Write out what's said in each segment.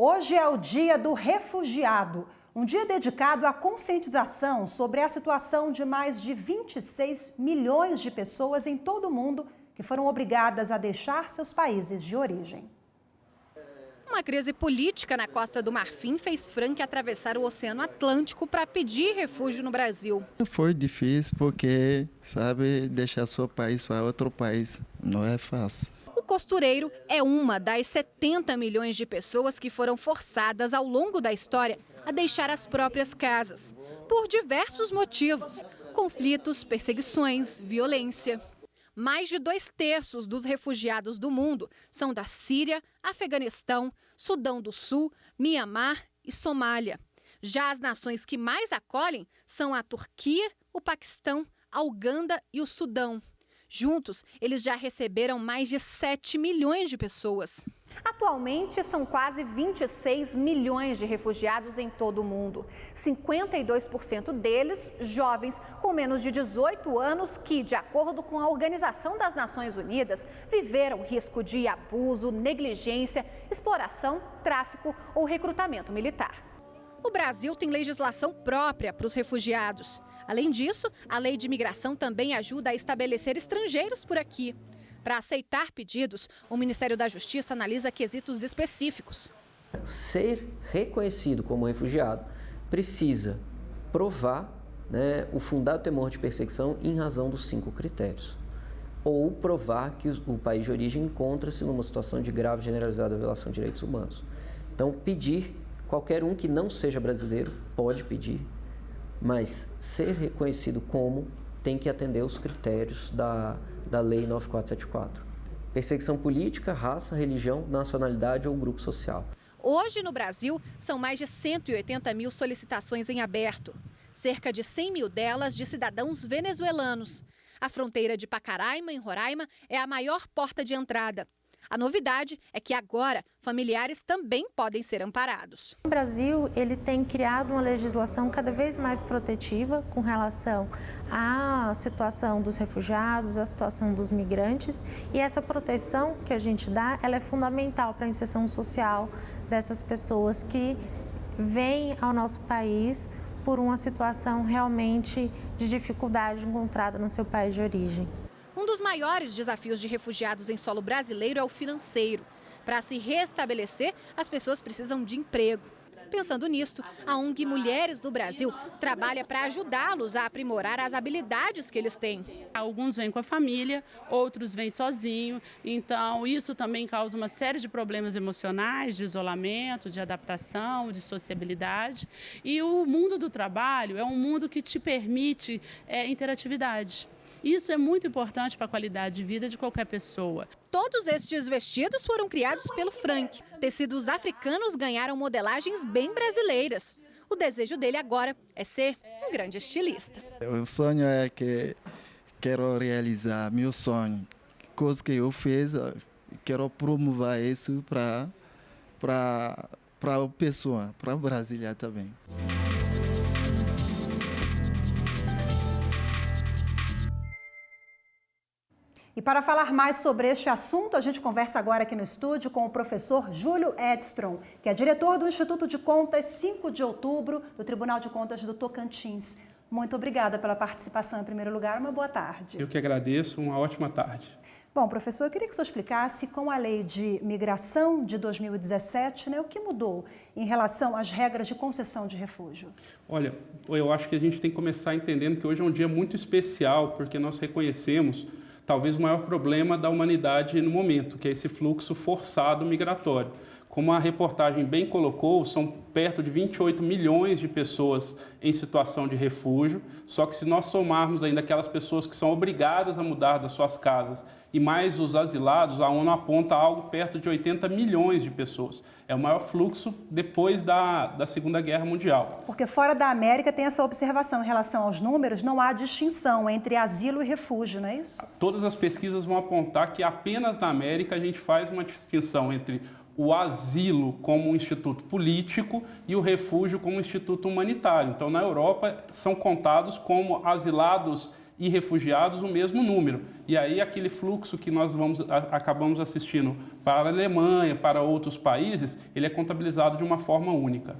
Hoje é o Dia do Refugiado, um dia dedicado à conscientização sobre a situação de mais de 26 milhões de pessoas em todo o mundo que foram obrigadas a deixar seus países de origem. Uma crise política na Costa do Marfim fez Frank atravessar o Oceano Atlântico para pedir refúgio no Brasil. Foi difícil porque, sabe, deixar seu país para outro país não é fácil. O costureiro é uma das 70 milhões de pessoas que foram forçadas ao longo da história a deixar as próprias casas, por diversos motivos: conflitos, perseguições, violência. Mais de 2/3 dos refugiados do mundo são da Síria, Afeganistão, Sudão do Sul, Mianmar e Somália. Já as nações que mais acolhem são a Turquia, o Paquistão, a Uganda e o Sudão. Juntos, eles já receberam mais de 7 milhões de pessoas. Atualmente, são quase 26 milhões de refugiados em todo o mundo. 52% deles, jovens com menos de 18 anos que, de acordo com a Organização das Nações Unidas, viveram risco de abuso, negligência, exploração, tráfico ou recrutamento militar. O Brasil tem legislação própria para os refugiados. Além disso, a lei de imigração também ajuda a estabelecer estrangeiros por aqui. Para aceitar pedidos, o Ministério da Justiça analisa quesitos específicos. Ser reconhecido como refugiado precisa provar, o fundado temor de perseguição em razão dos 5 critérios. Ou provar que o país de origem encontra-se numa situação de grave generalizada violação de direitos humanos. Então, pedir, qualquer um que não seja brasileiro pode pedir, mas ser reconhecido como tem que atender os critérios da Lei 9474. Perseguição política, raça, religião, nacionalidade ou grupo social. Hoje, no Brasil, são mais de 180 mil solicitações em aberto. Cerca de 100 mil delas de cidadãos venezuelanos. A fronteira de Pacaraima, em Roraima, é a maior porta de entrada. A novidade é que agora familiares também podem ser amparados. O Brasil ele tem criado uma legislação cada vez mais protetiva com relação à situação dos refugiados, à situação dos migrantes, e essa proteção que a gente dá, ela é fundamental para a inserção social dessas pessoas que vêm ao nosso país por uma situação realmente de dificuldade encontrada no seu país de origem. Um dos maiores desafios de refugiados em solo brasileiro é o financeiro. Para se restabelecer, as pessoas precisam de emprego. Pensando nisto, a ONG Mulheres do Brasil trabalha para ajudá-los a aprimorar as habilidades que eles têm. Alguns vêm com a família, outros vêm sozinhos, então isso também causa uma série de problemas emocionais, de isolamento, de adaptação, de sociabilidade. E o mundo do trabalho é um mundo que te permite interatividade. Isso é muito importante para a qualidade de vida de qualquer pessoa. Todos estes vestidos foram criados pelo Frank. Tecidos africanos ganharam modelagens bem brasileiras. O desejo dele agora é ser um grande estilista. O sonho é que quero realizar meu sonho. Coisa que eu fiz, quero promover isso para a pessoa, para Brasília também. E para falar mais sobre este assunto, a gente conversa agora aqui no estúdio com o professor Júlio Edstrom, que é diretor do Instituto de Contas 5 de Outubro do Tribunal de Contas do Tocantins. Muito obrigada pela participação em primeiro lugar, uma boa tarde. Eu que agradeço, uma ótima tarde. Bom, professor, eu queria que o senhor explicasse com a Lei de Migração de 2017, o que mudou em relação às regras de concessão de refúgio. Olha, eu acho que a gente tem que começar entendendo que hoje é um dia muito especial, porque nós reconhecemos talvez o maior problema da humanidade no momento, que é esse fluxo forçado migratório. Como a reportagem bem colocou, são perto de 28 milhões de pessoas em situação de refúgio, só que se nós somarmos ainda aquelas pessoas que são obrigadas a mudar das suas casas e mais os asilados, a ONU aponta algo perto de 80 milhões de pessoas. É o maior fluxo depois da Segunda Guerra Mundial. Porque fora da América tem essa observação em relação aos números, não há distinção entre asilo e refúgio, não é isso? Todas as pesquisas vão apontar que apenas na América a gente faz uma distinção entre o asilo como um instituto político e o refúgio como um instituto humanitário. Então, na Europa, são contados como asilados e refugiados o mesmo número. E aí aquele fluxo que nós acabamos assistindo para a Alemanha, para outros países, ele é contabilizado de uma forma única.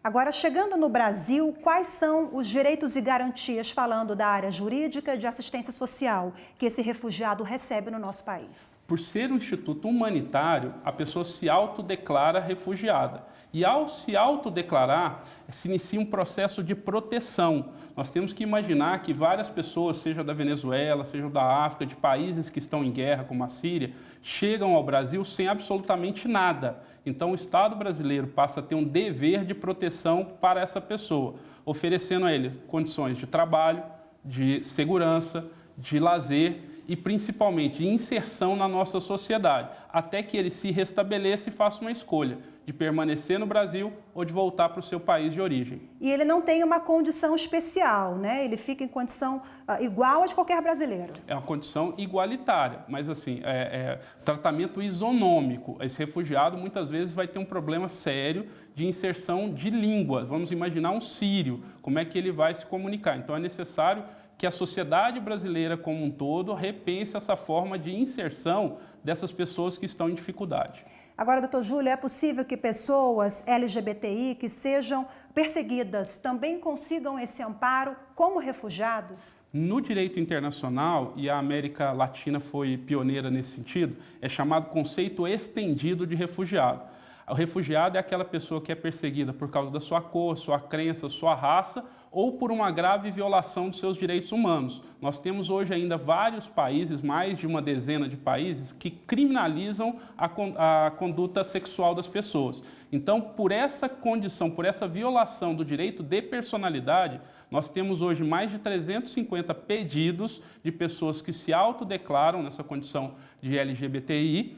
Agora, chegando no Brasil, quais são os direitos e garantias, falando da área jurídica e de assistência social, que esse refugiado recebe no nosso país? Por ser um instituto humanitário, a pessoa se autodeclara refugiada. E ao se autodeclarar, se inicia um processo de proteção. Nós temos que imaginar que várias pessoas, seja da Venezuela, seja da África, de países que estão em guerra, como a Síria, chegam ao Brasil sem absolutamente nada. Então, o Estado brasileiro passa a ter um dever de proteção para essa pessoa, oferecendo a eles condições de trabalho, de segurança, de lazer e, principalmente, de inserção na nossa sociedade, até que ele se restabeleça e faça uma escolha de permanecer no Brasil ou de voltar para o seu país de origem. E ele não tem uma condição especial, né? Ele fica em condição igual a de qualquer brasileiro. É uma condição igualitária, mas assim, tratamento isonômico. Esse refugiado muitas vezes vai ter um problema sério de inserção de língua. Vamos imaginar um sírio, como é que ele vai se comunicar? Então é necessário que a sociedade brasileira como um todo repense essa forma de inserção dessas pessoas que estão em dificuldade. Agora, doutor Júlio, é possível que pessoas LGBTI que sejam perseguidas também consigam esse amparo como refugiados? No direito internacional, e a América Latina foi pioneira nesse sentido, é chamado conceito estendido de refugiado. O refugiado é aquela pessoa que é perseguida por causa da sua cor, sua crença, sua raça ou por uma grave violação dos seus direitos humanos. Nós temos hoje ainda vários países, mais de uma dezena de países, que criminalizam a conduta sexual das pessoas. Então, por essa condição, por essa violação do direito de personalidade, nós temos hoje mais de 350 pedidos de pessoas que se autodeclaram nessa condição de LGBTI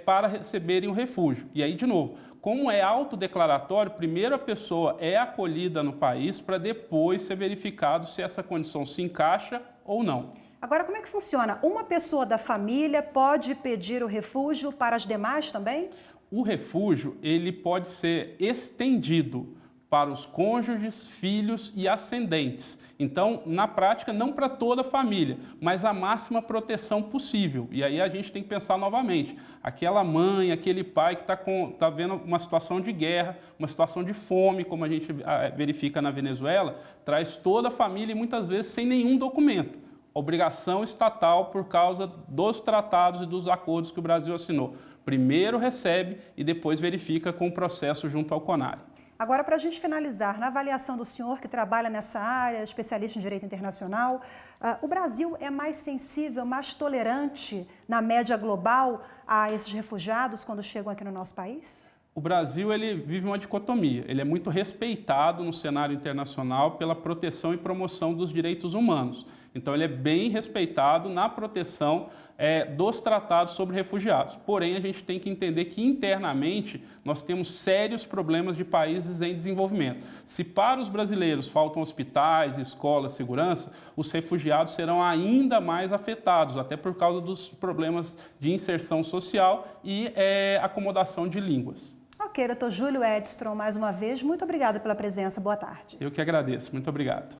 para receberem o refúgio. E aí, de novo, como é autodeclaratório, primeiro a pessoa é acolhida no país para depois ser verificado se essa condição se encaixa ou não. Agora, como é que funciona? Uma pessoa da família pode pedir o refúgio para as demais também? O refúgio, ele pode ser estendido para os cônjuges, filhos e ascendentes. Então, na prática, não para toda a família, mas a máxima proteção possível. E aí a gente tem que pensar novamente, aquela mãe, aquele pai que está vendo uma situação de guerra, uma situação de fome, como a gente verifica na Venezuela, traz toda a família e muitas vezes sem nenhum documento. Obrigação estatal por causa dos tratados e dos acordos que o Brasil assinou. Primeiro recebe e depois verifica com o processo junto ao CONARE. Agora, para a gente finalizar, na avaliação do senhor que trabalha nessa área, especialista em direito internacional, o Brasil é mais sensível, mais tolerante na média global a esses refugiados quando chegam aqui no nosso país? O Brasil ele vive uma dicotomia, ele é muito respeitado no cenário internacional pela proteção e promoção dos direitos humanos. Então ele é bem respeitado na proteção dos tratados sobre refugiados. Porém, a gente tem que entender que internamente nós temos sérios problemas de países em desenvolvimento. Se para os brasileiros faltam hospitais, escolas, segurança, os refugiados serão ainda mais afetados, até por causa dos problemas de inserção social e acomodação de línguas. Ok, doutor Júlio Edstrom, mais uma vez, muito obrigada pela presença. Boa tarde. Eu que agradeço. Muito obrigado.